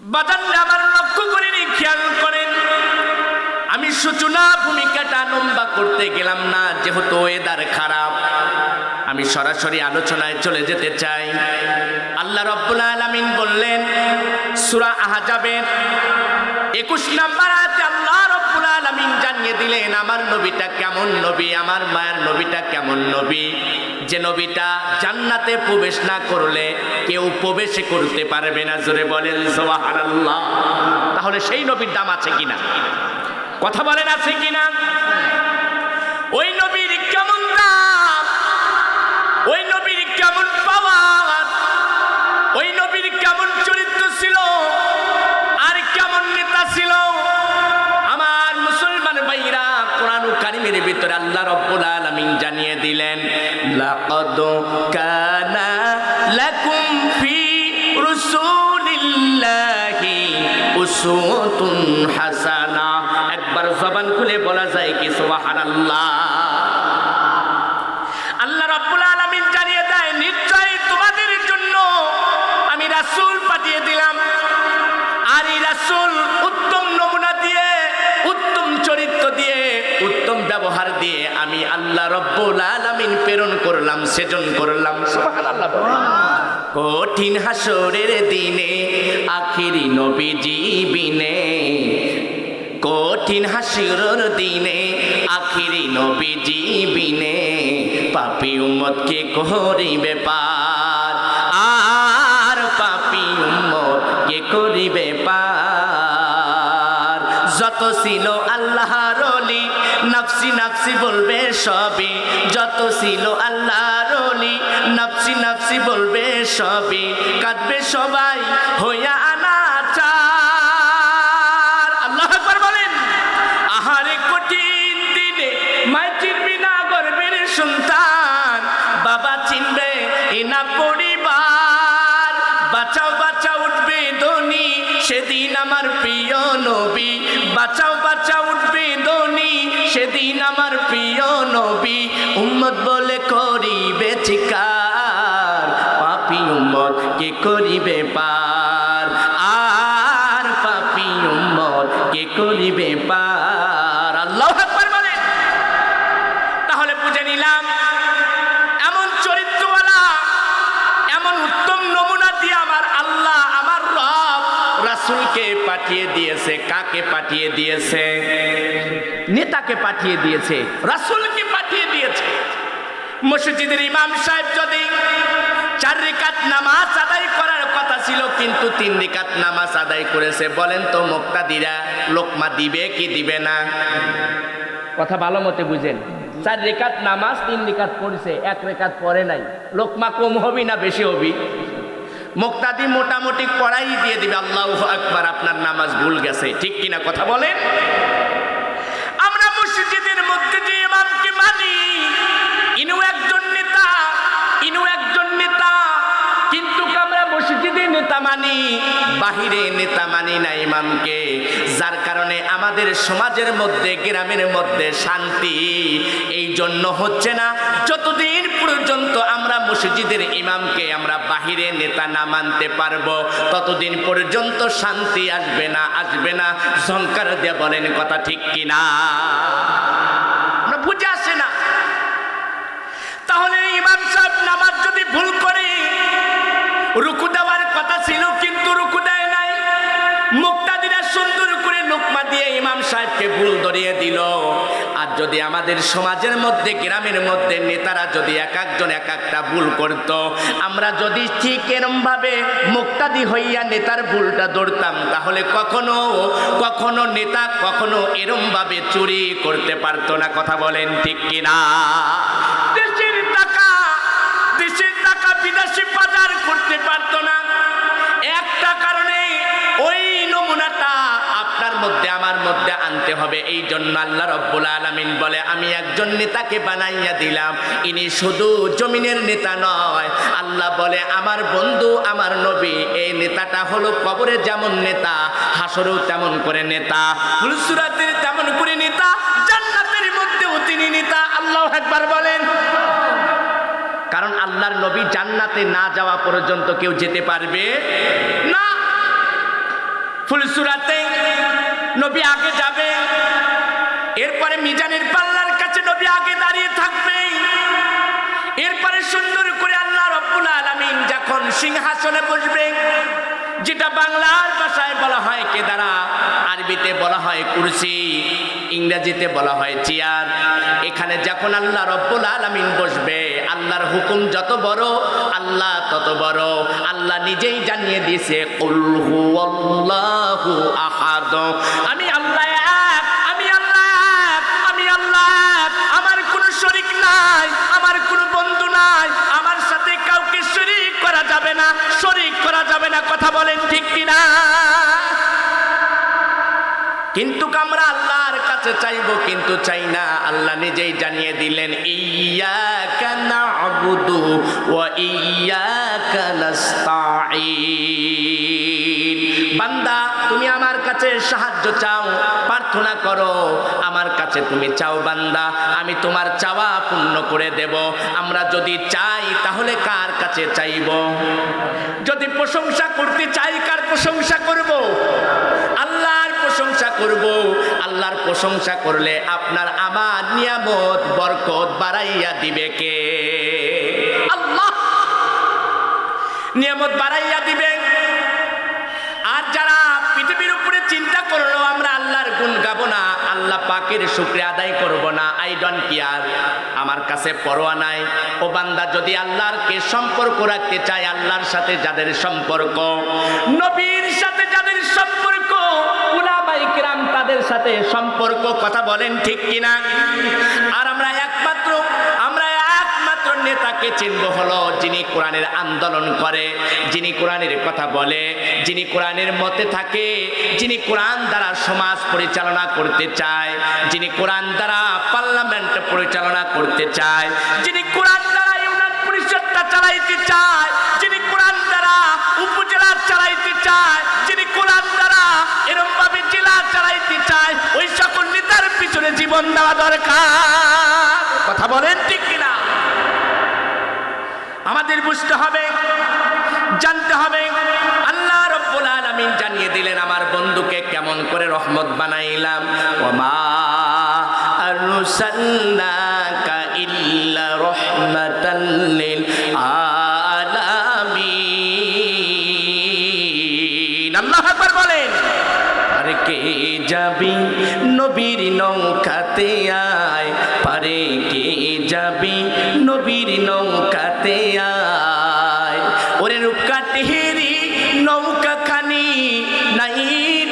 বাজানরে আমার লক্ষ্য করিনি, খেয়াল করেন। আমি সূচনা ভূমিকাটা লম্বা করতে গেলাম না, যেহেতু ওয়েদার খারাপ। আমি সরাসরি আলোচনায় চলে যেতে চাই। আল্লাহ রাব্বুল আলামিন বললেন সূরা আহজাবের 21 নম্বর আয়াতে আল্লাহ রাব্বুল আলামিন জানিয়ে দিলেন আমার নবীটা কেমন নবী, আমার মায়ের নবীটা কেমন নবী, যে নবীটা জান্নাতে প্রবেশ না করলে কেউ প্রবেশ করতে পারবে না। জোরে বলেন সুবহানাল্লাহ। তাহলে সেই নবীর দাম আছে কিনা? কথা বলেন আছে কিনা? ওই নবীর কেমন দাম, ওই নবীর কেমন পাওয়ার, ওই নবীর কেমন চরিত্র ছিল, আর কেমন নেতা ছিল। আমার মুসলমান ভাইরা, কোরআন কারীমের ভিতরে আল্লাহ রাব্বুল আলামিন জানিয়ে দিলেন লাকাদ কানা লাকুম ফি রাসূলিল্লাহি উসওয়াতুন হাসানা। একবার জবান খুলে বলা যায় কি সুবহানাল্লাহ। আল্লাহ রাব্বুল আলামিন জানিয়ে দেয় নিশ্চয়ই তোমাদের জন্য আমি রাসূল পাঠিয়ে দিলাম, আর এই রাসূল উত্তম নমুনা দিয়ে, উত্তম চরিত্র দিয়ে, উত্তম ব্যবহার দিয়ে আমি আল্লাহ রাব্বুল আলামিন প্রেরণ করলাম, সেজন করলাম। সুবহানাল্লাহ। কঠিন হাসরের দিনে আখিরি নবীজি বিনে, কঠিন হাসরের দিনে আখিরি নবীজি বিনে পাপী উম্মত কে করিবে পার, আর পাপী উম্মত কে করিবে পার। যত ছিল আল্লাহর ওলি নফসি নফসি বলবে সবই, যত ছিল আল্লাহর ওলি নফসি নফসি বলবে সবই, কাঁদবে সবাই হইয়া অনাচার। আল্লাহু আকবার বলেন। আহারে কঠিন দিনে মায় চিনবি না গর্বের সন্তান, বাবা চিনবে না পরিবার, বাঁচাও বাঁচাও উঠবে ধ্বনি সেদিন আমার প্রিয় নবী, বাঁচাও বাঁচাও উঠবে ধ্বনি সেদিন আমার প্রিয় নবী। উম্মত বলে করিবে চিৎকার, পাপী উম্মত কে করিবে পার, আর পাপী উম্মত কে করিবে পার। আল্লাহু আকবার বলেন। তাহলে বুঝে নিলাম এমন চরিত্রওয়ালা, এমন উত্তম নমুনা দিয়ে আমার আল্লাহ, আমার রব রাসূলকে পাঠিয়ে দিয়েছে। কাকে পাঠিয়ে দিয়েছে? নেতাকে পাঠিয়ে দিয়েছে, রাসূলকে পাঠিয়ে দিয়েছে। মসজিদের ইমাম সাহেব যদি 4 রাকাত নামাজ আদায় করার কথা ছিল, কিন্তু 3 রাকাত নামাজ আদায় করেছে, বলেন তো মুক্তাদিরা লোকমা দিবে কি দিবে না? কথা ভালো মতে বুঝেন। 4 রাকাত নামাজ 3 রাকাত পড়ছে, 1 রাকাত পড়ে নাই, লোকমা কম হবি না বেশি হবি? মুক্তাদি মোটামুটি পড়াই দিয়ে দিবে আল্লাহু আকবার, আপনার নামাজ ভুল গেছে। ঠিক কিনা কথা বলেন? আমরা মসজিদের মধ্যে যে ইমামকে মানি, ইনু একজন নেতা, ইনু একজন নেতা, কিন্তু আমরা মসজিদে নেতা মানি, বাহিরে নেতা মানি না ইমামকে। যার কারণে আমাদের সমাজের মধ্যে, গ্রামের মধ্যে শান্তি এই জন্য হচ্ছে না, যতদিন পর্যন্ত আমরা মসজিদের ইমামকে আমরা বাহিরে নেতা না মানতে পারবো, ততদিন পর্যন্ত শান্তি আসবে না, আসবে না। ঝংকার দিয়ে বলেন কথা ঠিক কিনা? আমরা বুঝে আসে না। তাহলে ইমাম সাহেব নামাজ যদি ভুল করে, রুকু দেওয়ার কথা ছিল কিন্তু রুকু দেয় নাই, মুক্তাদিরা সুন্দর করে লোকমা দিয়ে ইমাম সাহেবকে ভুল ধরিয়ে দিল। আর যদি আমাদের সমাজের মধ্যে, গ্রামের মধ্যে নেতারা যদি এক একজন এক একটা ভুল করত, আমরা যদি ঠিক এরম ভাবে মুক্তাদি হইয়া নেতার ভুলটা ধরতাম, তাহলে কখনো কখনো নেতা কখনো এরম ভাবে চুরি করতে পারতো না। কথা বলেন ঠিক কিনা? দেশের টাকা বিদেশি বাজার করতে পারতো না। একটা কারণে ওই নমুনাটা আপনার মধ্যে আমার মধ্যে আনতে হবে। এই জন্য আল্লাহ রাব্বুল আলামিন বলে আমি একজন নেতাকে বানাইয়া দিলাম, ইনি শুধু জমিনের নেতা নয়। আল্লাহ বলে আমার বন্ধু, আমার নবী, এই নেতাটা হলো কবরে যেমন নেতা, হাসরেও তেমন করে নেতা, ফুলসুরাতের তেমন করে নেতা, জান্নাতের মধ্যেও তিনি নেতা। আল্লাহু আকবার বলেন। কারণ আল্লাহর নবী জান্নাতে না যাওয়া পর্যন্ত কেউ যেতে পারবে না। ফুলসুরাতে নবী আগে যাবে, এরপরে মিজানের পাল্লার কাছে নবী আগে দাঁড়িয়ে থাকবে। এরপরে সুন্দর করে আল্লাহ রাব্বুল আলামিন যখন সিংহাসনে বসবে, যেটা বাংলার ভাষায় বলা হয় কেদারা, আরবিতে বলা হয় কুরসি, ইংরেজিতে বলা হয় চেয়ার। এখানে যখন আল্লাহ রাব্বুল আলামিন বসবে, আল্লাহর হুকুম যত বড় আল্লাহ তত বড়। আল্লাহ নিজেই জানিয়ে দিয়েছে কুল হুয়াল্লাহু আহাদ, আমি আল্লাহ এক, আমি আল্লাহ এক, আমি আল্লাহ এক, আমার কোনো শরীক নাই, আমার কোনো বন্ধু নাই, আমার সাথে কাউকে শরীক করা যাবে না, শরীক করা যাবে না। কথা বলেন ঠিক কিনা? কিন্তু আমরা আল্লাহর কাছে চাইবো, কিন্তু চাই না। আল্লাহ নিজেই জানিয়ে দিলেন ইয়্যাকা না'বুদু ওয়া ইয়্যাকা নাস্তাঈন। বান্দা তুমি আমার কাছে সাহায্য চাও, প্রার্থনা করো, আমার কাছে তুমি চাও বান্দা, আমি তোমার চাওয়া পূর্ণ করে দেব। আমরা যদি চাই তাহলে কার কাছে চাইব? যদি প্রশংসা করতে চাই কার প্রশংসা করব? আল্লাহর প্রশংসা করব। আল্লাহর প্রশংসা করলে আপনার আমার নিয়ামত বরকত বাড়াইয়া দিবে কে? আল্লাহ নিয়ামত বাড়াইয়া দিবে। আর যারা পৃথিবীর উপরে চিন্তা করলো আমরা আল্লাহর গুণ গাবো না, আল্লাহ পাকের শুকরিয়া আদায় করব না, আই ডোন্ট কেয়ার, আমার কাছে পরোয়া নাই। ও বান্দা যদি আল্লাহরকে সম্পর্ক রাখতে চায়, আল্লাহর সাথে যাদের সম্পর্ক, নবীর সাথে যাদের সম্পর্ক, উলামায়ে কিরাম তাদের সাথে সম্পর্ক, কথা বলেন ঠিক কিনা? আর আমরা একমাত্র নেতাকে চিনব হলো যিনি কোরআনের আন্দোলন করে, যিনি কোরআনের কথা বলে, যিনি কোরআনের মতে থাকে, যিনি কোরআন দ্বারা সমাজ পরিচালনা করতে চায়, যিনি কোরআন দ্বারা পার্লামেন্ট পরিচালনা করতে চায়, যিনি কোরআন দ্বারা ইউনিয়ন পরিষদটা চালাইতে চায়, যিনি কোরআন দ্বারা উপজেলা চালাইতে চায়, যিনি কোরআন দ্বারা এরকম ভাবে জেলা চালাইতে চায়, ওই সকল নেতার পিছনে জীবন দেওয়া দরকার। কথা বলেন ঠিক কিনা? আমাদের বুঝতে হবে, জানতে হবে। আল্লাহ রাব্বুল আলামিন জানিয়ে দিলেন আমার বন্ধুকে কেমন করে রহমত বানাইলাম। ওমা আরসালনাকা ইল্লা রাহমাতাল লিল আলামিন। আল্লাহু আকবার বলেন। আরে কে যাবি নবীর নৌকাতে আয়, পারে কে যাবি নবীর নৌকাতে আয়। ওরে রূপকা টেহেরি নৌকা খানি নাই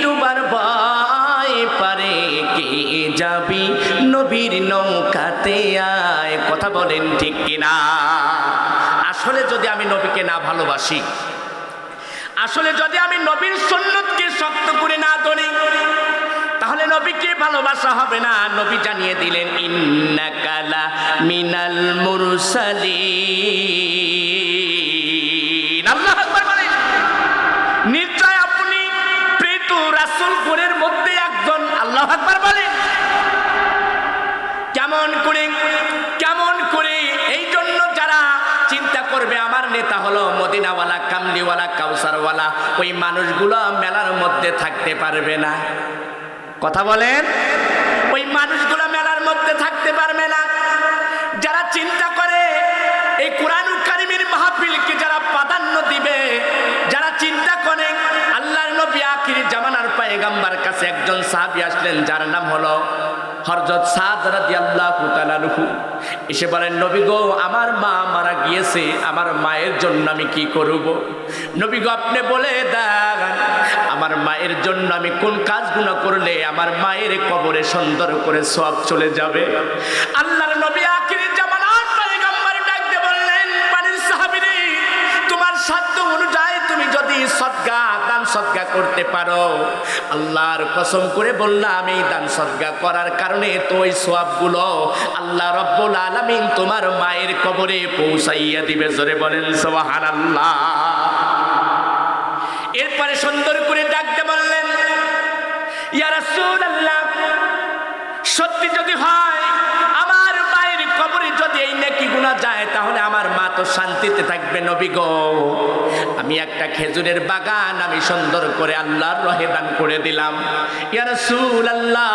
ডুবার ভয়, পারে কে যাবি নবীর নৌকাতে আয়। কথা বলেন ঠিক কিনা? আসলে যদি আমি নবীকে না ভালোবাসি, আসলে যদি আমি নবীর সুন্নতকে শক্ত করে না ধরি, তাহলে নবীকে ভালোবাসা হবে না। নবী জানিয়ে দিলেন ইন্নাকা লা মিনাল মুরসালিন। আল্লাহু আকবার বলেন। নিশ্চয় আপনি প্রেরিত রাসূলগণের মধ্যে একজন। আল্লাহু আকবার বলেন। কেমন করে এই জন্য যারা চিন্তা করবে আমার নেতা হলো মদিনাওয়ালা, কামলিওয়ালা, কাউসারওয়ালা, ওই মানুষগুলো মেলার মধ্যে থাকতে পারবে না। কথা বলেন। ওই মানুষগুলো মেলার মধ্যে থাকতে পারবে না। যারা চিন্তা করে এই কোরআনুল কারীমের মাহফিলকে যারা প্রাধান্য দিবে, যারা চিন্তা করে আল্লাহর নবী আখির জামানার পয়গম্বর কাছে একজন সাহাবী আসলেন যার নাম হলো হযরত সাদ রাদিয়াল্লাহু তাআলা আনহু। এসে বলেন নবী গো, আমার মা মারা গিয়েছে, আমার মায়ের জন্য আমি কি করব? নবী গো আপনি বলে দেন আমার মায়ের জন্য আমি কোন কাজগুলো করলে আমার মায়ের কবরে সুন্দর করে সওয়াব চলে যাবে। আল্লাহর নবী আখির জামানার পয়গম্বর ডাক দিয়ে বললেন, পানির সাহাবীরে, তোমার সাধ্য অনুযায়ী তুমি যদি সদকা দান সদকা করতে পারো, আল্লাহর কসম করে বললাম এই দান সদকা করার কারণে তো ওই সওয়াবগুলো আল্লাহ রাব্বুল আলামিন তোমার মায়ের কবরে পৌঁছাইয়া দিবে। জোরে বলেন সুবহানাল্লাহ। এরপরে সুন্দর করে ডাকতে বললেন, ইয়া রাসূলুল্লাহ, সত্যি যদি হয় আমার মায়ের কবরে যদি এই নেকি গুনাহ যায়, তাহলে আমার মা তো শান্তিতে থাকবে। নবী গো, আমি একটা খেজুরের বাগান আমি সুন্দর করে আল্লাহর রহে দান করে দিলাম। ইয়া রাসূলুল্লাহ,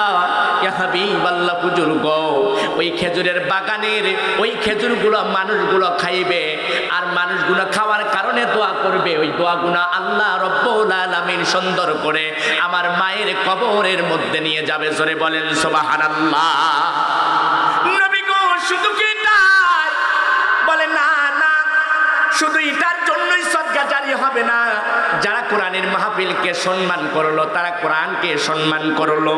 ইয়া হাবিবাল্লাহ, হুজুর গো, ওই খেজুরের বাগানের ওই খেজুরগুলো মানুষগুলো খাইবে, আর মানুষগুলো খাওয়ার কারণে দোয়া করবে। ওই দোয়াগুলো আল্লাহ রব্বুল আলামিন সুন্দর করে আমার মায়ের কবরের মধ্যে নিয়ে যাবে। জোরে বলেন সুবহানাল্লাহ। নবী গো, শুধু কি তাই? বলে না না, শুধু এটার জন্যই সদকা জারি হবে না। যারা কোরআনের মাহফিলকে সম্মান করলো তারা কোরআনকে সম্মান করলো।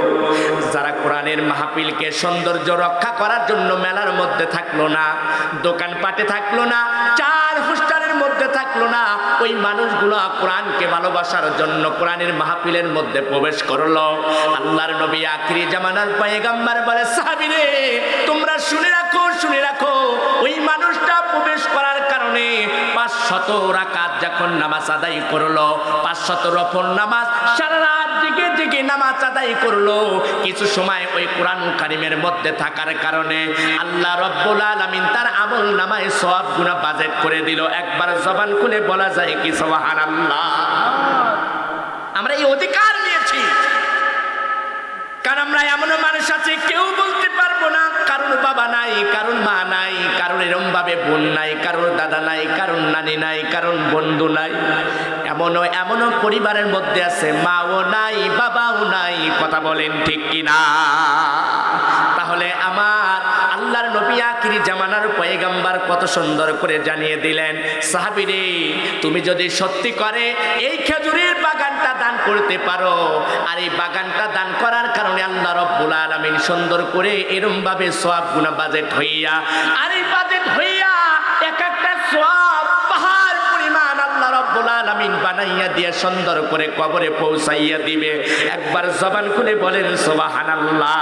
যারা কোরআনের মাহফিলকে সৌন্দর্য রক্ষা করার জন্য মেলার মধ্যে থাকলো না, দোকানপাটে থাকলো না, চার হোস্টেলের মধ্যে থাকলো না, ওই মানুষগুলো কোরআনকে ভালোবাসার জন্য কোরআনের মাহফিলের মধ্যে প্রবেশ করলো। আল্লাহর নবী আখিরি জামানার পয়গম্বর বলে, সাহাবীরে তোমরা শুনে রাখো, শুনে রাখো, ওই মানুষটা প্রবেশ করার কারণে 500 রাকাত যখন নামাজ আদায় করলো, 500 রফল নামাজ সারা রাত জেগে জেগে নামাজ আদায় করলো, কিছু সময় ওই কোরআন কারীমের মধ্যে থাকার কারণে আল্লাহ রব্বুল আলামিন তার আমল নামায় সওয়াব গুনাহ বাজেট করে দিল। একবার জবান খুলে বলা যায় কি সুবহানাল্লাহ? আমরা এই অধিকার নিয়েছি, কারণ আমরা এমন মানুষ আছে কেউ বলতে পারবো না কারণ বাবা নাই, কারণ মা নাই, কারণ এরম ভাবে বোন নাই, কারণ দাদা নাই, কারণ নানি নাই, কারণ বন্ধু নাই। এমনও পরিবারের মধ্যে আছে মাও নাই, বাবাও নাই। কথা বলেন ঠিক কিনা? তাহলে আমার আল্লাহর নবী আখিরি জামানার পয়গম্বর কত সুন্দর করে জানিয়ে দিলেন, সাহাবীরে তুমি যদি সত্যি করে এই খেজুরের বাগানটা দান করতে পারো, আর এই বাগানটা দান করার কারণে আল্লাহ রব্বুল আলামিন সুন্দর করে এরম ভাবে সওয়াব গুনাহ বাজেট হইয়া, আর এই বাজেট হইয়া এক একটা সওয়াব পাহাড় পরিমাণ আল্লাহ রব্বুল আলামিন বানাইয়া দিয়ে সুন্দর করে কবরে পৌঁছাইয়া দিবে। একবার জবান খুলে বলেন সুবহানাল্লাহ।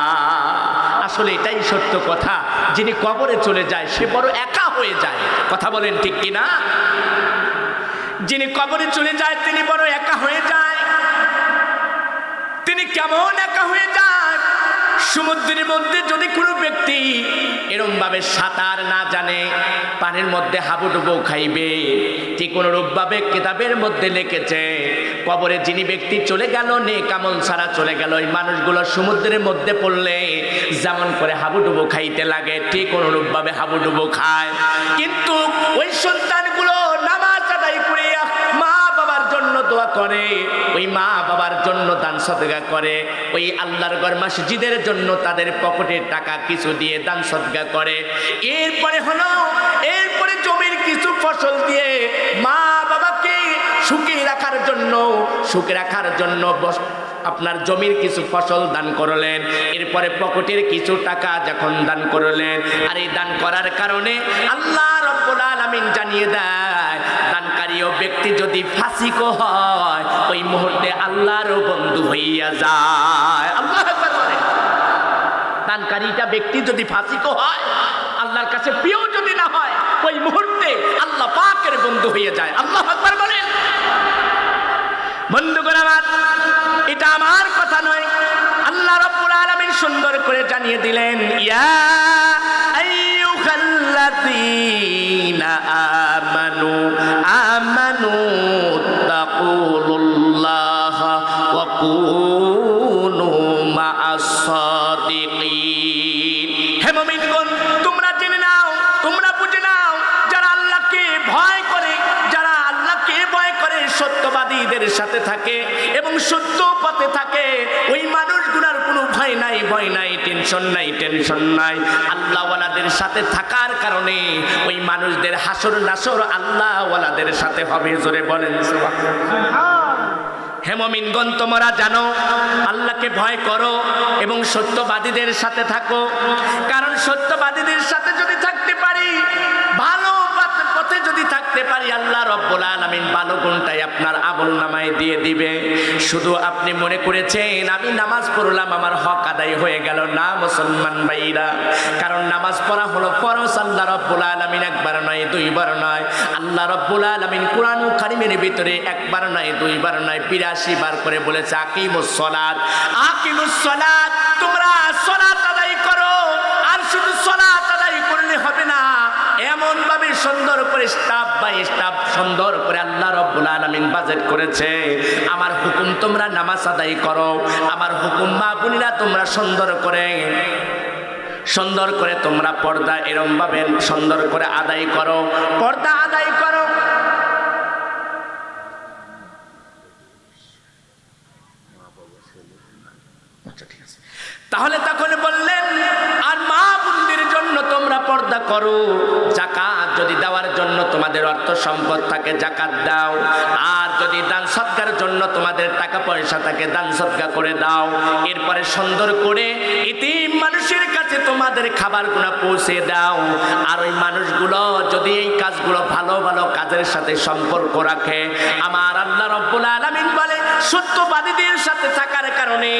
আসলে এটাই সত্য কথা, যিনি কবরে চলে যায় সে বড় একা হয়ে যায়। কথা বলেন ঠিক কিনা? যিনি কবরে চলে যায় তিনি বড় একা হয়ে যায়। তিনি কেমন একা হয়ে যায়? সমুদ্রের মধ্যে যদি কোনো ব্যক্তি এরম ভাবে সাঁতার না জানে, পানির মধ্যে হাবুডুবু খাইবে, ঠিক অনুরূপ ভাবে কিতাবের মধ্যে লিখেছে কবরে যিনি ব্যক্তি চলে গেল নেক আমল ছাড়া চলে গেল, ওই মানুষগুলো সমুদ্রের মধ্যে পড়লে যেমন করে হাবুডুবু খাইতে লাগে ঠিক অনুরূপ ভাবে হাবুডুবু খায়। কিন্তু ওই সন্তানগুলো নামাজ আদায় করে মা বাবার জন্য দোয়া করে, ওই মা বাবার জন্য দান সদকা করে, ওই আল্লাহর ঘর মসজিদের জন্য তাদের পকেটের টাকা কিছু দিয়ে দান সদকা করে। এরপরে জমির কিছু ফসল দিয়ে মা বাবাকে সুখে রাখার জন্য আপনার জমির কিছু ফসল দান করলেন, এরপরে পকেটের কিছু টাকা যখন দান করলেন, আর এই দান করার কারণে আল্লাহ রব্বুল আলামিন জানিয়ে দেয় দানকারী ব্যক্তি যদি ফাসিক হয় ওই মুহূর্তে আল্লাহরও বন্ধু হইয়া যায়। আল্লাহু আকবার বলেন। দানকারীটা ব্যক্তি যদি ফাসিক হয়, আল্লাহর কাছে প্রিয় যদি না হয়, ওই মুহূর্তে আল্লাহ পাকের বন্ধু হয়ে যায়। আল্লাহু আকবার বলেন। বন্ধুগণ আমার, এটা আমার কথা নয়, আল্লাহ রাব্বুল আলামিন সুন্দর করে জানিয়ে দিলেন, ইয়া আইয়ুহাল্লাযীনা আমানু তাকুল্লাহা ওয়া কুনু মা'আস সাদিকিন। হে মুমিনগণ, তোমরা জেনে নাও, তোমরা বুঝে নাও, যারা আল্লাহকে ভয় করে, সত্যবাদীদের সাথে থাকে এবং সত্য পথে থাকে, ওই মানুষগুলোর কোনো ভয় নাই, টেনশন নাই। আল্লাহওয়ালাদের সাথে থাকার কারণে ওই মানুষদের হাসর নাসর আল্লাহওয়ালাদের সাথে হবে। জোরে বলেন সুবহানাল্লাহ। হে মুমিনগণ, তোমরা জানো আল্লাহকে ভয় করো এবং সত্যবাদীদের সাথে থাকো, কারণ সত্যবাদীদের সাথে যদি থাকতে পারি, ভালো পথে যদি থাকতে পারি, আল্লাহ রব্বুল আলামিন ভালো গুণটাই আপনার আমলনামায় দিয়ে দিবে। শুধু আপনি মনে করেছেন আমি নামাজ পড়লাম আমার হক আদায় হয়ে গেল, না মুসলমান ভাইরা, কারণ নামাজ পড়া হলো ফরজ। আল্লাহ রব্বুল আলামিন একবার নয়, দুইবার নয়, আল্লাহ রব্বুল আলামিন কোরআন কারীমের ভিতরে একবার নয়, দুইবার নয়, 82 বার করে বলেছে আকিমুস সালাত, তোমরা সালাত আদায় করো। আর শুধু সালাত আদায় করলে হবে না, এমন ভাবে সুন্দর করে স্টাফ বাই স্টাফ সুন্দর করে আল্লাহ রাব্বুল আলামিন বাজেট করেছে। আমার হুকুম তোমরা নামাজ আদায় করো, আমার হুকুম মা বোনেরা তোমরা সুন্দর করে তোমরা পর্দা এরম ভাবে সুন্দর করে আদায় করো, পর্দা আদায় করো। তাহলে তখন বললেন আর মা বোনদের জন্য তোমরা পর্দা করো। যাকাত যদি দেওয়ার জন্য তোমাদের অর্থ সম্পদ থাকে যাকাত দাও, আর যদি দান সদকার জন্য তোমাদের টাকা পয়সা থাকে দান সদকা করে দাও। এরপরে সুন্দর করে এতিম মানুষের কাছে তোমাদের খাবারগুলো পৌঁছে দাও। আর ওই মানুষগুলো যদি এই কাজগুলো ভালো ভালো কাজের সাথে সম্পর্ক রাখে, আমার আল্লাহ রাব্বুল আলামিন বলে সত্যবাদীদের সাথে থাকার কারণে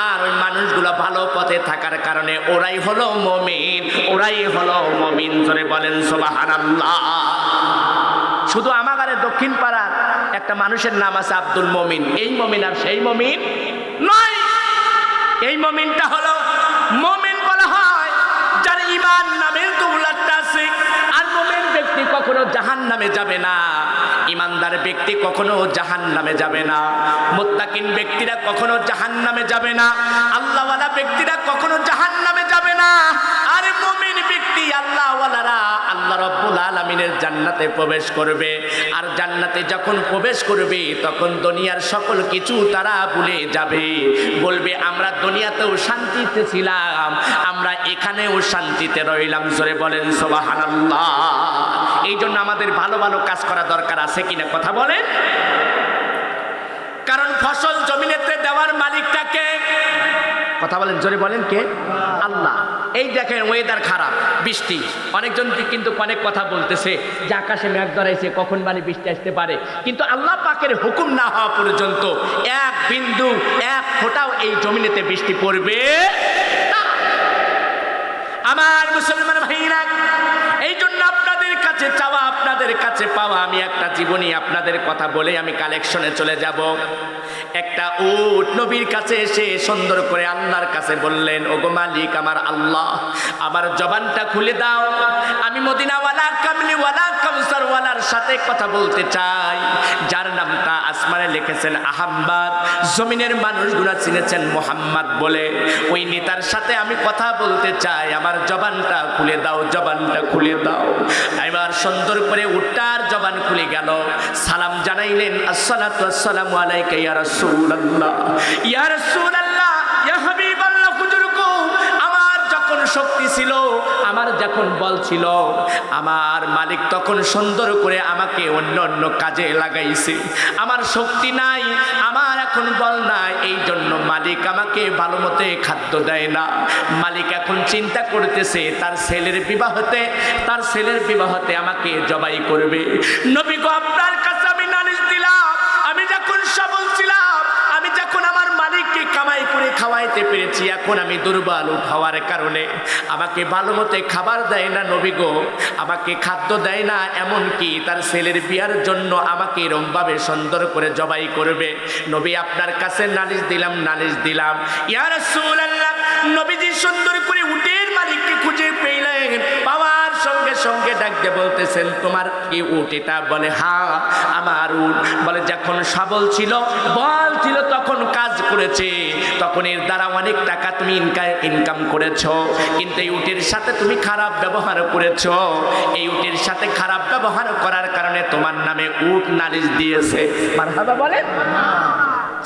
আর ওই মানুষগুলো ভালো পথে থাকার কারণে ওরাই হলো মুমিন, ওরাই হলো মুমিন। জোরে বলেন সুবহানাল্লাহ। শুধু আমাদের দক্ষিণ পাড়ার একটা মানুষের নাম আছে আব্দুল মুমিন, এই মুমিন আর সেই মুমিন নয়। এই মুমিনটা হলো মুমিন বলা হয় যার ঈমান নামের দৌলতটা আছে। আর মুমিন ব্যক্তি কখনো জাহান্নামে যাবে না, ইমানদার ব্যক্তি কখনো জাহান্নামে যাবে না, মুত্তাকিন ব্যক্তিরা কখনো জাহান্নামে যাবে না, আল্লাহওয়ালা ব্যক্তিরা কখনো জাহান্নামে যাবে না। আর মুমিন ব্যক্তি আল্লাহওয়ালারা আল্লাহ রাব্বুল আলামিনের জান্নাতে প্রবেশ করবে। আর জান্নাতে যখন প্রবেশ করবে তখন দুনিয়ার সকল কিছু তারা ভুলে যাবে, বলবে আমরা দুনিয়াতেও শান্তিতে ছিলাম, আমরা এখানেও শান্তিতে রইলাম। জোরে বলেন সুবহানাল্লাহ। এই জন্য আমাদের ভালো ভালো কাজ করা দরকার আছে কিনা কথা বলেন। কারণ ফসল জমিনেতে দেওয়ার মালিকটাকে কথা বলেন, জোরে বলেন কে? আল্লাহ। এই দেখেন ওয়েদার খারাপ, বৃষ্টি, অনেকজন কিন্তু অনেক কথা বলতেছে যে আকাশে মেঘ ধরাইছে কখন মানে বৃষ্টি আসতে পারে, কিন্তু আল্লাহ পাকের হুকুম না হওয়া পর্যন্ত এক বিন্দু এক ফোঁটাও এই জমিনেতে বৃষ্টি পড়বে না। আমার মুসলমান ভাইরা, এই জন্য আপনাদের কাছে চাওয়া আপনাদের কাছে পাওয়া। আমি একটা জীবনী আপনাদের কথা বলে আমি কালেকশনে চলে যাব। একটা উট নবীর কাছে এসে সুন্দর করে আল্লাহর কাছে বললেন, ওগো মালিক আমার আল্লাহ, আমার জবানটা খুলে দাও, আমি মদিনাওয়ালা কামলিওয়ালা কাউসারওয়ালার সাথে কথা বলতে চাই, যার নামটা আসমানে লিখেছেন আহমদ, জমিনের মানুষগুলা চিনেছেন মোহাম্মদ বলে। ওই নেতার সাথে আমি কথা বলতে চাই, আমার জবানটা খুলে দাও, জবানটা খুলে দাও। এবার সুন্দর করে উটটার জবান খুলে গেল, সালাম জানাইলেন, আসসালাতু আসসালামু আলাইকা ইয়া রাসূলুল্লাহ, ইয়া রাসূলুল্লাহ, ইয়া হাবিবাল্লাহ। হুজুরগো, আমার যখন শক্তি ছিল, আমার যখন বল ছিল, আমার মালিক তখন সুন্দর করে আমাকে অন্য অন্য কাজে লাগাইছে। আমার শক্তি নাই, আমার এখন বল নাই, এই জন্য মালিক আমাকে ভালো মতে খাদ্য দেয় না। মালিক এখন চিন্তা করতেছে তার ছেলের বিবাহতে আমাকে জবাই করবে। নবী গো, আপনার কাছে আমি নালিশ দিলাম, আমি যখন সবল ছিলাম, আমি যখন আমার মালিককে কামাই করে খাওয়াইতে পেরেছি, এখন আমি দুর্বল হওয়ার কারণে আমাকে ভালো মতে খাবার দেয় না। নবী গো, আমাকে খাদ্য দেয় না, এমনকি তার ছেলের বিয়ার জন্য আমাকে এরমভাবে সুন্দর করে জবাই করবে। নবী, আপনার কাছে নালিশ দিলাম। ইয়া রাসূলুল্লাহ, নবীজি সুন্দর করে উটের মালিককে খুঁজে পেলেন, পাওয়ার সঙ্গে সঙ্গে ডাকতে বলতেছেন, তোমার কি উট এটা? বলে হ্যাঁ আমার উট। বলে যখন সবল ছিল, বল ছিল, তখন কাজ করেছে, তখন এর দ্বারা অনেক টাকা তুমি ইনকাম করেছো, কিন্তু এই উটের সাথে তুমি খারাপ ব্যবহার করেছো। এই উটের সাথে খারাপ ব্যবহার করার কারণে তোমার নামে উট নালিশ দিয়েছে। মারহাবা বলেন।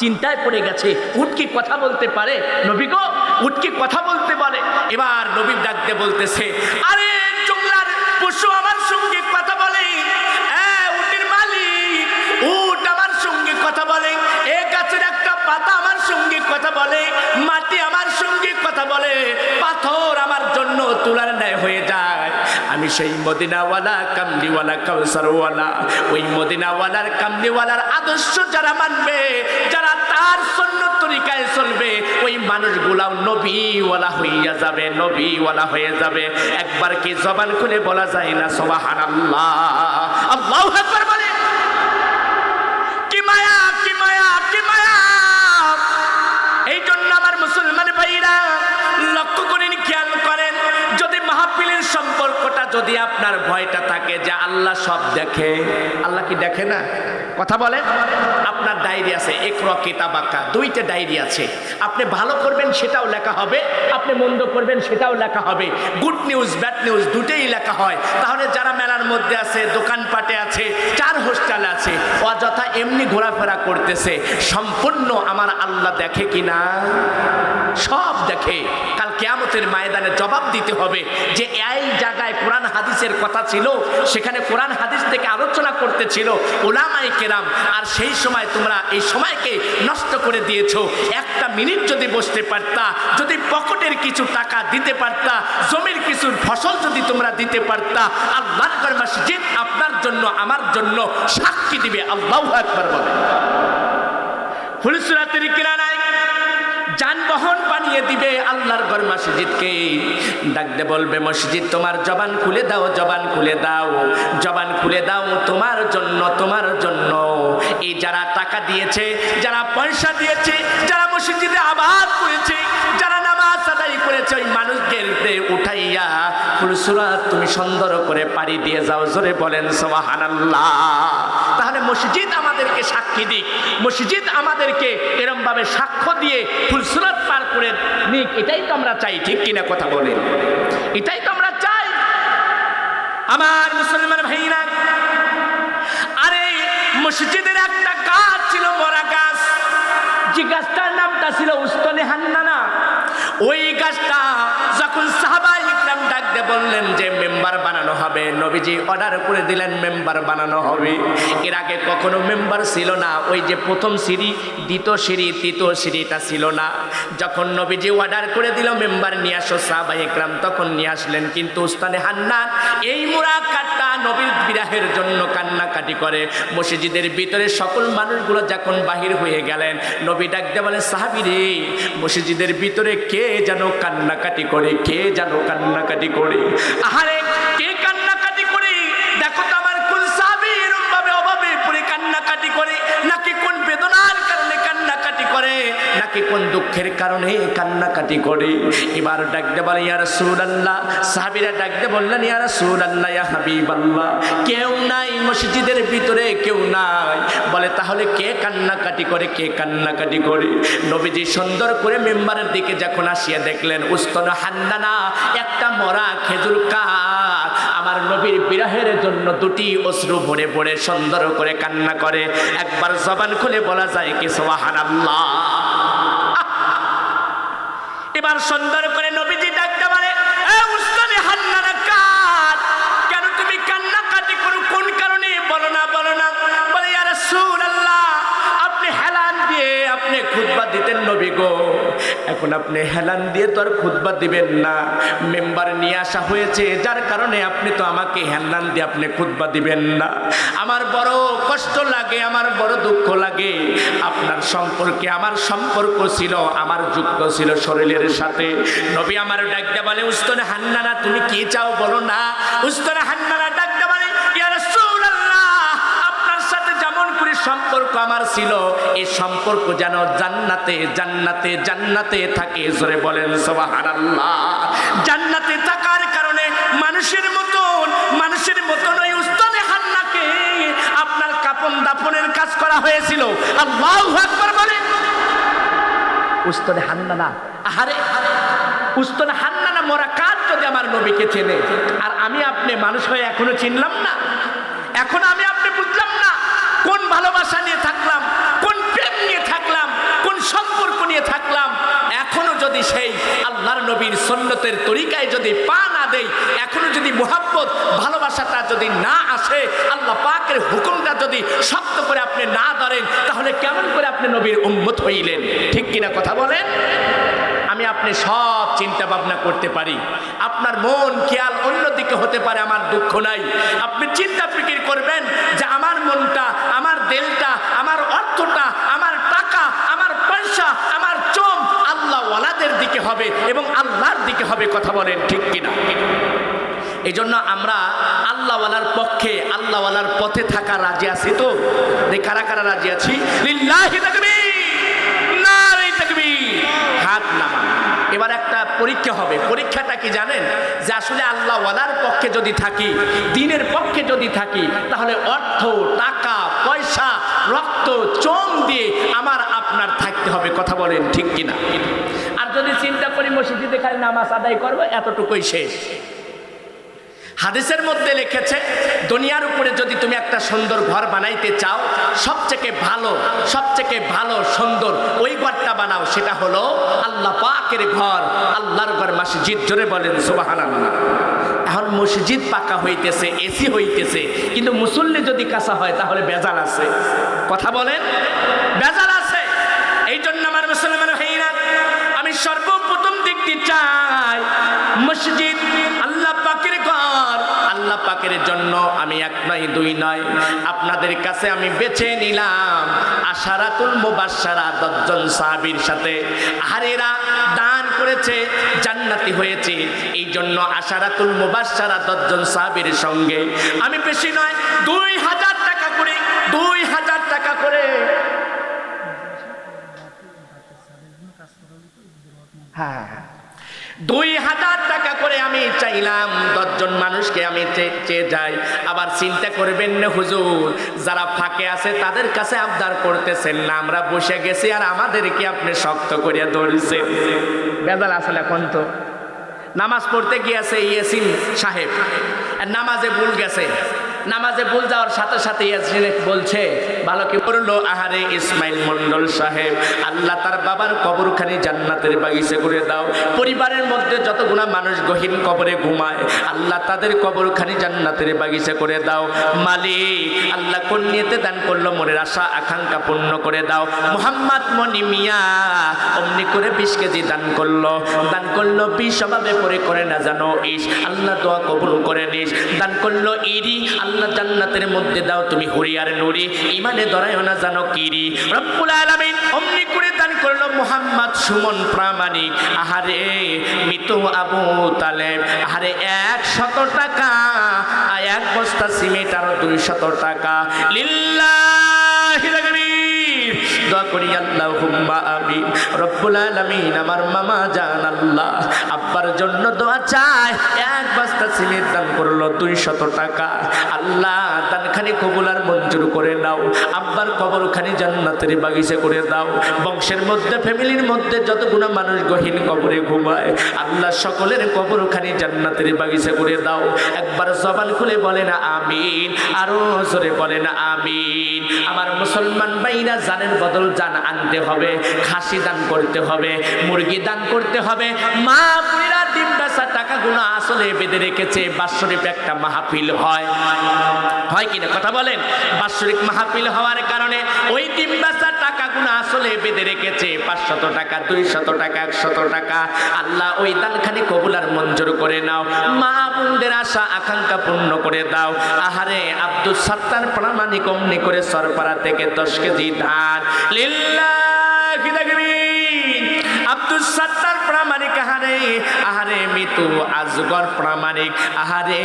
চিন্তায় পড়ে গেছে, উট কি কথা বলতে পারে? নবী গো, উট কি কথা বলতে পারে? এবার নবী ডাকতে বলতেছে, আরে জঙ্গলার পশু আমার সঙ্গে কথা বলে, উটের মালিক, উট আমার সঙ্গে কথা বলে, এ গাছের একটা পাতা আমার সঙ্গে কথা বলে, মাটি আমার সঙ্গে কথা বলে, পাথর আমার জন্য তুলার ন্যায় হয়ে যায়। আমি সেই মদিনাওয়ালা কামলিওয়ালা কাউসারওয়ালা, ওই মদিনাওয়ালার কামলিওয়ালার আদর্শ যারা মানবে, যারা তার সুন্নত তরিকায় চলবে, ওই মানুষগুলাও নবীওয়ালা হইয়া যাবে, নবীওয়ালা হয়ে যাবে। একবার কি জবান খুলে বলা যায় না সুবহানাল্লাহ? আল্লাহু আকবার বলে। কি মায়া, কি মায়া, কি মায়া! এই জন্য আমার মুসলমান ভাইরা লক্ষ্য করেন, খেয়াল করেন, যদি মাহফিলের সম্পর্কটা যদি আপনার ভয়টা থাকে যে আল্লাহ সব দেখে, আল্লাহ কি দেখে না? কথা বলে। আপনার ডায়েরি আছে, ইকরা কিতাবাকা, দুইটা ডায়েরি আছে। আপনি ভালো করবেন সেটাও লেখা হবে, আপনি মন্দ করবেন সেটাও লেখা হবে। গুড নিউজ ব্যাড নিউজ দুটেই লেখা হয়। তাহলে যারা মেলার মধ্যে আছে, দোকানপাটে আছে, চার হোস্টেলে আছে, অযথা এমনি ঘোরাফেরা করতেছে, সম্পূর্ণ আমার আল্লাহ দেখে কিনা? সব দেখে। কাল কিয়ামতের ময়দানে জবাব দিতে হবে যে এই জায়গায় কোরআন হাদিসের কথা ছিল, সেখানে কোরআন হাদিস থেকে আলোচনা করতেছিল উলামায়ে কেরাম, আর সেই সময় তোমরা এই সময়কে নষ্ট করে দিয়েছো। একটা মিনিট যদি বসতে পারতা, যদি পকেটের কিছু টাকা দিতে পারতা, জমির কিছু ফসল যদি তোমরা দিতে পারতা, আল্লাহর ঘর মসজিদ আপনার জন্য আমার জন্য সাক্ষী দিবে। আল্লাহু আকবার বলে। ফুলসুরাতের কিনারায় যানবাহন বানিয়ে দিবে আল্লাহর ঘর মসজিদকে। ডাকতে বলবে মসজিদ তোমার জবান খুলে দাও, জবান খুলে দাও, জবান খুলে দাও তোমার জন্য, তোমার জন্য। এই যারা টাকা দিয়েছে, যারা পয়সা দিয়েছে, যারা মসজিদে আবাদ করেছে, যারা নামাজ আদায় করেছে, ওই মানুষদের উঠাইয়া ফুলসুরাত তুমি সুন্দর করে পাড়ি দিয়ে যাও। জোরে বলেন সুবহানাল্লাহ। তাহলে মসজিদ আমাদেরকে সাক্ষী দিক, মসজিদ আমাদেরকে এরম ভাবে সাক্ষ্য দিয়ে ফুলসুরাত পার করে নিক। এটাই তো আমরা চাই, ঠিক কিনা কথা বলেন? এটাই তো আমরা চাই আমার মুসলমান ভাইরা। আরে মসজিদের একটা গাছ ছিল, মরা গাছ, যে গাছটার নামটা ছিল উস্তনে হান্নানা। ওই গাছটা যখন সাহাবায়ে ইকরাম ডাকতে বললেন যে মেম্বার বানানো হবে, নবীজি অর্ডার করে দিলেন মেম্বার বানানো হবে। এর আগে কখনো মেম্বার ছিল না। ওই যে প্রথম সিঁড়ি, দ্বিতীয় সিঁড়ি, তৃতীয় সিঁড়িটা ছিল না। যখন নবীজি অর্ডার করে দিল মেম্বার নিয়ে আসো, সাহাবায়ে ইকরাম তখন নিয়ে আসলেন। কিন্তু উস্তানে হান্নান এই মুরা কাটটা নবীর বিরাহের জন্য কান্নাকাটি করে। মসজিদের ভিতরে সকল মানুষগুলো যখন বাহির হয়ে গেলেন, নবী ডাকতে বলে সাহাবীরে, মসজিদের ভিতরে কে যেন কান্নাকাটি করে, কে যেন কান্নাকাটি করে। আহারে কে কান্নাকাটি করে? দেখো তো আমার কোন সাহাবী এরকম ভাবে অভাবে পড়ে কান্নাকাটি করে, নাকি কোন বেদনার কারণে কান্নাকাটি করে, নাকি কোন দুঃখের কারণে কান্নাকাটি করে। এবার ডাকতে বলে ইয়া রাসূলুল্লাহ। সাহাবীরা ডাকতে বললেন ইয়া রাসূলুল্লাহ, ইয়া হাবিবাল্লাহ, কেউ নাই মসজিদের ভিতরে, কেউ নাই। বলে তাহলে কে কান্নাকাটি করে, কে কান্নাকাটি করে? নবীজি সুন্দর করে মেম্বারের দিকে যখন আসিয়া দেখলেন উস্তন হান্নানা একটা মরা খেজুর গাছ, আমার নবীর বিরহের জন্য দুটি অশ্রু ভরে ভরে সুন্দর করে কান্না করে। একবার জবান খুলে বলা যায় কি সুবহানাল্লাহ। এবার সুন্দর করে নবীজি ডাকতে পারে, এ উস্তনে হান্নানা গাছ, কেন তুমি কান্নাকাটি করো? কোন কারণে? বলো না, বলো না। বলে ইয়া রাসূলুল্লাহ, আপনি হেলান দিয়ে আপনি খুতবা দিতেন নবী গো, এখন আপনি হেলান দিয়ে তো আর খুতবা দিবেন না। মেম্বার নিয়ে আসা হয়েছে, যার কারণে আপনি তো আমাকে হেলান দিয়ে আপনি খুতবা দিবেন না। আমার বড় কষ্ট লাগে, আমার বড় দুঃখ লাগে। আপনার সম্পর্কে আমার সম্পর্ক ছিল, আমার যুক্ত ছিল শরীরের সাথে। নবী আমার ডাকতে বলে উস্তনে হান্নানা, তুমি কি চাও বলো না। উস্তনে হান্নানা ডাকতে বলে ইয়া রাসূলুল্লাহ, আপনার সাথে যেমন করে সম্পর্ক আমার ছিল, এই সম্পর্ক যেন জান্নাতে জান্নাতে জান্নাতে থাকে। জোরে বলেন সুবহানাল্লাহ। জান্নাতে থাকার কারণে মানুষের মতন ওই উস্তনে হান্নাকে আপনার কাফন দাফনের কাজ করা হয়েছিল। আল্লাহু আকবার বলেন। উস্তনে হান্নানা, আহারে উস্তনে হান্নানা মরা কাজ যদি আমার নবীকে চেনে, আর আমি আপনি মানুষ হয়ে এখনো চিনলাম না, এখন আমি আপনি বুঝলাম না কোন ভালোবাসা নিয়ে থাকলাম, কোন প্রেম নিয়ে থাকলাম, কোন সম্পর্ক নিয়ে থাকলাম। এখনো যদি সেই আল্লাহর নবীর সুন্নতের তরিকায় যদি পা না দেই, এখনো যদি মুহাব্বত ভালোবাসাটা যদি না আসে, আল্লাহ পাকের হুকুমটা যদি শক্ত করে আপনি না ধরেন, তাহলে কেমন করে আপনি নবীর উম্মত হইলেন? ঠিক কিনা কথা বলেন? আমি আপনি সব চিন্তা ভাবনা করতে পারি, আপনার মন খেয়াল অন্যদিকে হতে পারে, আমার দুঃখ নাই। আপনি চিন্তা ফিকির করবেন যে আমার মনটা, আমার দিলটা, আমার অর্থটা, আমার টাকা, আমার পয়সা, আমার চোখ আল্লাহ ওয়ালাদের দিকে হবে এবং আল্লাহর দিকে হবে। কথা বলেন ঠিক কিনা? এই জন্য আমরা আল্লাহওয়ালার পক্ষে, আল্লাহওয়ালার পথে থাকা রাজি আছি তো? কারা কারা রাজি আছি? লিল্লাহি তাকবীর, নারে তাকবীর, হাত নামান। এবার একটা পরীক্ষা হবে। পরীক্ষাটা কি জানেন? যে আসলে আল্লাহ ওয়ালার পক্ষে যদি থাকি, দ্বীনের পক্ষে যদি থাকি, তাহলে অর্থ, টাকা, পয়সা, রক্ত, চোম দিয়ে আমার আপনার থাকতে হবে। কথা বলেন ঠিক কিনা? আর যদি চিন্তা করি মসজিদে খালি নামাজ আদায় করবো, এতটুকুই শেষ। হাদিসের মধ্যে লিখেছে, দুনিয়ার উপরে যদি তুমি একটা সুন্দর ঘর বানাইতে চাও, সবথেকে ভালো সুন্দর ওই ঘরটা বানাও, সেটা হলো আল্লাহ পাকের ঘর, আল্লাহর ঘর, মসজিদ। জোরে বলেন সুবহানাল্লাহ। এখন মসজিদ পাকা হইতেছে, এসি হইতেছে, কিন্তু মুসল্লি যদি কাঁচা হয় তাহলে বেজাল আছে। কথা বলেন, বেজাল আছে। এই জন্য আমার মুসলমান ভাইরা, আমি সর্বপ্রথম দেখতে চাই মসজিদ, আল্লাহ পাকের ঘর। আল্লাহ পাকের জন্য আমি এক নয় দুই নয়, আপনাদের কাছে আমি বেছে নিলাম আশারাতুল মুবাশশারা 10 জন সাহাবীর সাথে। আর এরা দান করেছে, জান্নাতি হয়েছে। এই জন্য আশারাতুল মুবাশশারা 10 জন সাহাবীর সঙ্গে আমি বেশি নয় 2000 টাকা করে, 2000 টাকা করে, হ্যাঁ 2000 টাকা করে আমি চাইলাম। 10 জন মানুষকে আমি চেয়ে যাই। আবার চিন্তা করবেন না হুজুর, যারা ফাঁকে আছে তাদের কাছে আবদার করতেছেন না, আমরা বসে গেছি আর আমাদেরকে আপনি শক্ত করিয়া ধরছেন। বেজাল আসলে এখন তো নামাজ পড়তে গিয়েছে ইয়াসিন সাহেব, নামাজে ভুল গেছে। নামাজে ভুল যাওয়ার সাথে সাথে ইয়াসিন বলছে, ভালো কি পড়লো, আহারে ইসমাইল মন্ডল সাহেব, আল্লাহ তার বাবার কবরখানি জান্নাতের বাগিচা করে দাও। পরিবারের মধ্যে যতগুলা মানুষ গহীন কবরে ঘুমায়, আল্লাহ তাদের কবরখানি জান্নাতের বাগিচা করে দাও। মালিক, আল্লাহ কোন নিয়তে দান করলো, মনের আশা আকাঙ্ক্ষা পূর্ণ করে দাও। মুহাম্মদ মনি মিয়া অমনি করে 20 কেজি দান করলো। 20 অভাবে পরে করে না জানো ইস, আল্লাহ দোয়া কবুল করে নিস। দান করলো ইরি, আল্লাহ জান্নাতের মধ্যে দাও তুমি হুরিয়ার নুরি, ইমানে ধরায় না জানো কিরি। রব্বুল আলামিন অমনি করে দান করলো মুহাম্মদ সুমন প্রামাণিক, আহারে মৃত্যু আবু তালেব, আহারে 100 টাকা, 1 বস্তা সিমেন্ট, আর 200 টাকা। লিল্লাহি তাকবীর। দোয়া করি আল্লাহুম্মা আমিন। রব্বুল আলামিন আমার মামা জান আল্লাহ আব্বার জন্য দোয়া চায়, 1 বস্তা সিমেন্ট দান করলো, 200 টাকা। আল্লাহ দানখানি কবুল আর মঞ্জুর করে নাও। আব্বার কবরখানি জান্নাতের বাগিচা করে দাও। বংশের মধ্যে, ফ্যামিলির মধ্যে যতগুলো মানুষ গহীন কবরে ঘুমায়, আল্লাহ সকলের কবরখানি জান্নাতের বাগিচা করে দাও। একবার জবান খুলে বলেন আমিন, আরো জোরে বলেন আমিন। আমার মুসলমান ভাইরা, জানের বদল জান আনতে হবে, খাসি দান করতে হবে, মুরগি দান করতে হবে। মা বুড়িরা ডিম বেচা টাকাগুলো আসলে বেঁধে রেখেছে। বাৎসরিক একটা মাহফিল হয় কিনা, কথা বলেন? বাৎসরিক মাহফিল হওয়ার কারণে ওই ডিম বেচা টাকাগুলো আসলে বেঁধে রেখেছে। 500 টাকা, 200 টাকা, 100 টাকা। আল্লাহ ওই দানখানি কবুল আর মঞ্জুর করে নাও। মা বোনদের আশা আকাঙ্ক্ষা পূর্ণ করে দাও। আহারে আব্দুল সাত্তার প্রামাণিক অমনি করে সরপাড়া থেকে 10 কেজি ধান, লিল্লাহি তাকবীর। আব্দুল সাত্তার প্রামাণিক, আহারে মৃত্যু আজগর প্রামাণিক, আহারে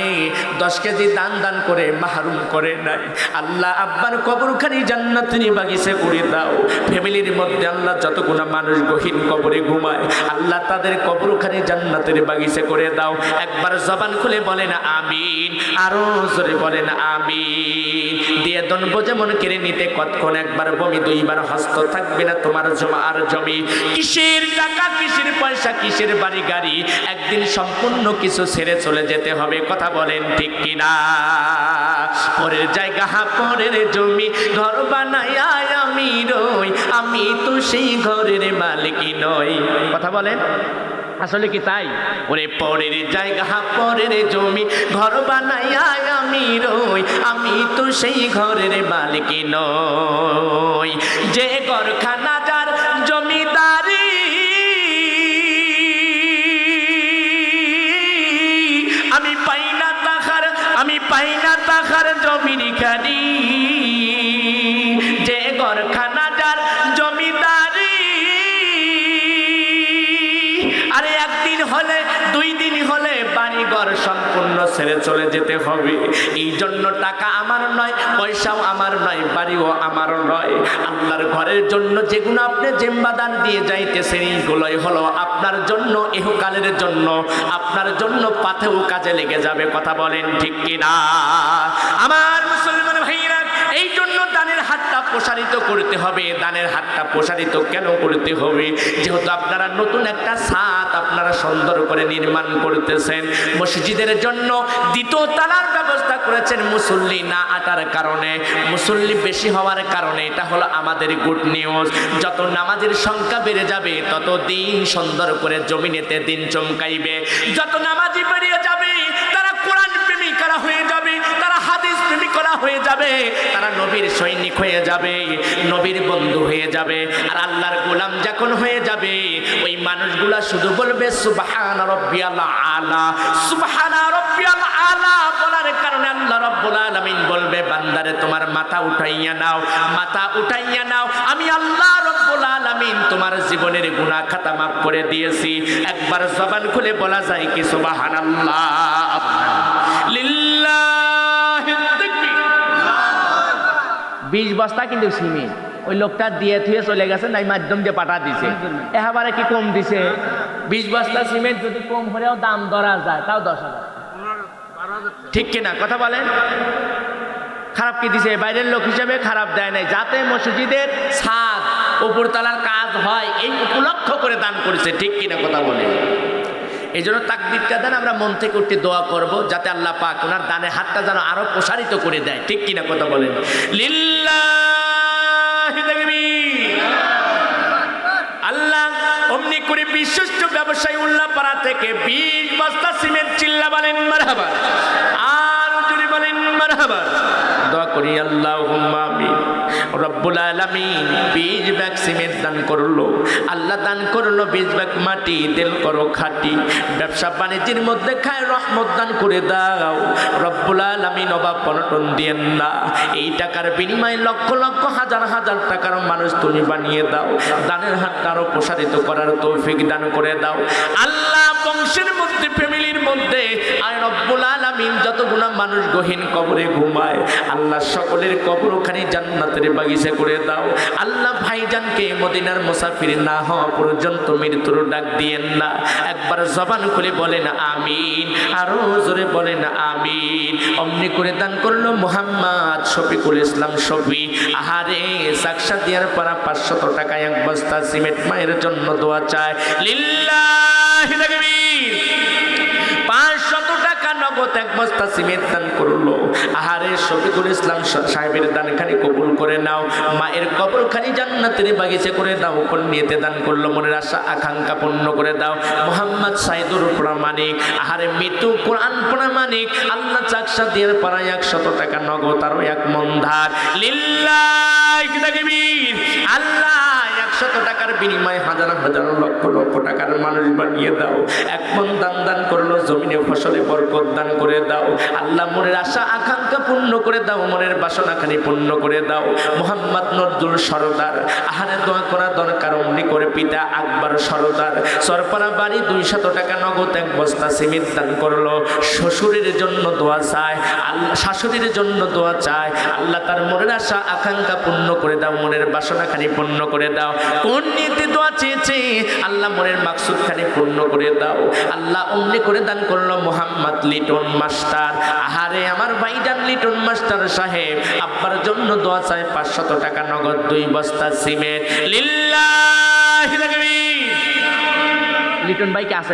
10 কেজি দান করে মাহরুম করে নাই। আল্লাহ আব্বার কবরখানি জান্নাতের বাগিচা করে দাও। ফ্যামিলির মধ্যে আল্লাহ যতগুলো মানুষ গহীন কবরে ঘুমায়, আল্লাহ তাদের কবরখানি জান্নাতের বাগিচা করে দাও। একবার জবান খুলে বলেন আমিন, আরো জোরে বলেন আমিন। দিয়ে দনব যেমন কেড়ে নিতে কতক্ষণ একবার বমি, 2 বার হস্ত থাকবে না তোমার জমা আর জমি। কিসের টাকা, কিসের পয়সা, কিসের বাড়ি গাড়ি, একদিন সম্পূর্ণ কিছু ছেড়ে চলে যেতে হবে। কথা বলেন ঠিক কিনা? পরের জায়গা, পরের জমি, ঘর বানায় আমি রই, আমি তো সেই ঘরের মালিক নই। কথা বলেন, আসলে কি তাই? ওরে পরের জায়গা, পরের জমি, ঘর বানায় আমি রই, আমি তো সেই ঘরের মালিক নই। যে ঘরখানা যার জমিদারি, আমি পাই না তাহার জমির খানি। যে ঘরখানা যার জমিদারি, আরে একদিন হলে, 2 দিন হলে, বাড়ি ঘর সম্পূর্ণ ছেড়ে চলে যেতে হবে। এই জন্য টাকা আমার নয়, পয়সাও আমার নয়, বাড়িও আমার নয়। আল্লাহর ঘরের জন্য যেগুলো আপনি জিম্মাদার দিয়ে যাইতেছেন এইগুলোই হলো আপনার জন্য ইহকালের জন্য, আপনার জন্য পাথেও কাজে লেগে যাবে। কথা বলেন ঠিক কিনা? আমার মুসলমান ভাইরা, এই জন্য দানের হাতটা প্রসারিত করতে হবে। দানের হাতটা প্রসারিত কেন করতে হবে? যেহেতু আপনারা নতুন একটা ছাদ আপনারা সুন্দর করে নির্মাণ করতেছেন, মসজিদের জন্য দ্বিতীয় তালার ব্যবস্থা করেছেন মুসল্লি না আটার কারণে, মুসল্লি বেশি হওয়ার কারণে। এটা হলো আমাদের গুড নিউজ। যত নামাজের সংখ্যা বেড়ে যাবে তত দিন সুন্দর করে জমিনেতে দিন চমকাইবে। যত নামাজি বেরিয়ে যাবে তারা কোরআন প্রেমিকারা হয়ে যাবে, তারা হাদিস প্রেমিকরা হয়ে যাবে, তারা নবীর সৈনিক হয়ে যাবে, নবীর বন্ধু হয়ে যাবে। আর আল্লাহর গোলাম যখন হয়ে যাবে ওই মানুষগুলা শুধু বলবে সুবহান রাব্বিয়াল আলা, সুবহান রাব্বিয়াল আলা বলার কারণে আল্লাহ রাব্বুল আলামিন বলবে বান্দারে তোমার মাথা উঠাইয়া নাও, মাথা উঠাইয়া নাও, আমি আল্লাহ রাব্বুল আলামিন তোমার জীবনের গুনাহ খাতা মাফ করে দিয়েছি। একবার জবান খুলে বলা যায় কি সুবহানাল্লাহ, লিল্লাহিত তাকবীর। 20 বস্তা কিন্তু সিমেন্ট ওই লোকটা দিয়ে থুয়ে চলে গেছে, নাই মাধ্যম দিয়ে পাঠা দিছে, এবারে কি কম দিছে? 20 বস্তা সিমেন্ট যদি কম হলেও দাম ধরা যায় তাও 10,000, ঠিক কিনা? কথা বলেন। খারাপ কি দিছে? বাইরের লোক হিসেবে খারাপ দেয় নাই, যাতে মসজিদের ছাদ উপরতলার কাজ হয় এই উপলক্ষ করে দান করেছে, ঠিক কিনা? কথা বলে। এই জন্য তাকবীরটা দেন, আমরা মন থেকে উঠে দোয়া করব যাতে আল্লাহ পাক ওনার দানের হাতটা যেন আরো প্রসারিত করে দেয়, ঠিক কিনা? কথা বলেন। লিল্লাহি তাকবীর। আল্লাহ অমনি করে বিশিষ্ট ব্যবসায়ী উল্লাপাড়া থেকে 20 বস্তা সিমেন্ট চিল্লা বলেন মারহাবা, আর যদি বলেন মারহাবা। দোয়া করি আল্লাহুম্মা আমিন। রব্বুল আলামিন 20 ব্যাগ সিমেন্ট দান করলো, আল্লাহ দান করলো 20 ব্যাগ মাটি, দিল করো খাঁটি, ব্যবসা বাণিজ্যের মধ্যে খায় রহমত দান করে দাও রব্বুল আলামিন। অভাব অনটন দিয়েন না। এই টাকার বিনিময়ে লক্ষ লক্ষ হাজার হাজার টাকার মানুষ তুমি বানিয়ে দাও। দানের হাতটা আরো প্রসারিত করার তৌফিক দান করে দাও আল্লাহ। বংশের মধ্যে, ফ্যামিলির মধ্যে আর রব্বুল আলামিন যতগুলো মানুষ গহীন কবরে ঘুমায় আল্লাহ সকলের কবরখানি জান্নাতের বাগিচা করে দাও আল্লাহ। ভাইজানকে মদিনার মুসাফির না হওয়া পর্যন্ত মৃত্যুর ডাক দিয়েন না। একবার জবান খুলে বলেন আমিন, আরো জোরে বলেন আমিন। অমনি করে দান করলো মুহাম্মদ শফিকুল ইসলাম শফি। আহারে সাকসা দিয়ার পারা 500 টাকায় 1 বস্তা সিমেন্ট মায়ের জন্য দোয়া চায়। লিল্লাহি তাকবীর। 500 টাকা নগদ 1 বস্তা সিমেন্ট দান করলো। আহারে শফিকুল ইসলাম সাহেবের দানখানি কবুল করে নাও, মায়ের কবরখানি জান্নাতের বাগিচা করে দাও। কোন নিয়তে দান করলো মনের আশা আকাঙ্ক্ষা পূর্ণ করে দাও। মোহাম্মদ সাইদুর প্রামাণিক, আহারে মৃত্যু কোরআন প্রামাণিক, আল্লাহ চাকসা দিয়ে পারা 100 টাকা নগদ আরো 1 মন ধার। লিল্লাহি তাকবীর। আল্লাহ 100 টাকার বিনিময়ে হাজার হাজার লক্ষ লক্ষ টাকার মানুষ বানিয়ে দাও। 1 মন দান দান করলো, জমিনে ফসলে বরকত দান করে দাও আল্লাহ। মনের আশা আকাঙ্ক্ষা পূর্ণ করে দাও, মনের বাসনাখানি পূর্ণ করে দাও। মোহাম্মদ নজরুল সরদার, আহারে দোয়া করা দরকার। অমনি করে পিতা আকবর সরদার সরপাড়া বাড়ি 200 টাকা নগদ 1 বস্তা সিমেন্ট দান করলো। শ্বশুরের জন্য দোয়া চায় আল্লাহ, শাশুড়ির জন্য দোয়া চায় আল্লাহ। তার মনের আশা আকাঙ্ক্ষা পূর্ণ করে দাও, মনের বাসনাখানি পূর্ণ করে দাও। কোন নিয়তে দোয়া চেয়েছে আল্লাহ, মনের মাকসুদ খানি পূর্ণ করে দাও আল্লাহ। অমনি করে দান করলো মোহাম্মদ লিটন মাস্টার। আহারে আমার ভাইজান লিটন মাস্টার সাহেব আব্বার জন্য দোয়া চায় 500 টাকা নগদ 2 বস্তা সিমেন্ট। লিল্লাহি তাকবীর। লিটন ভাই কে আছে?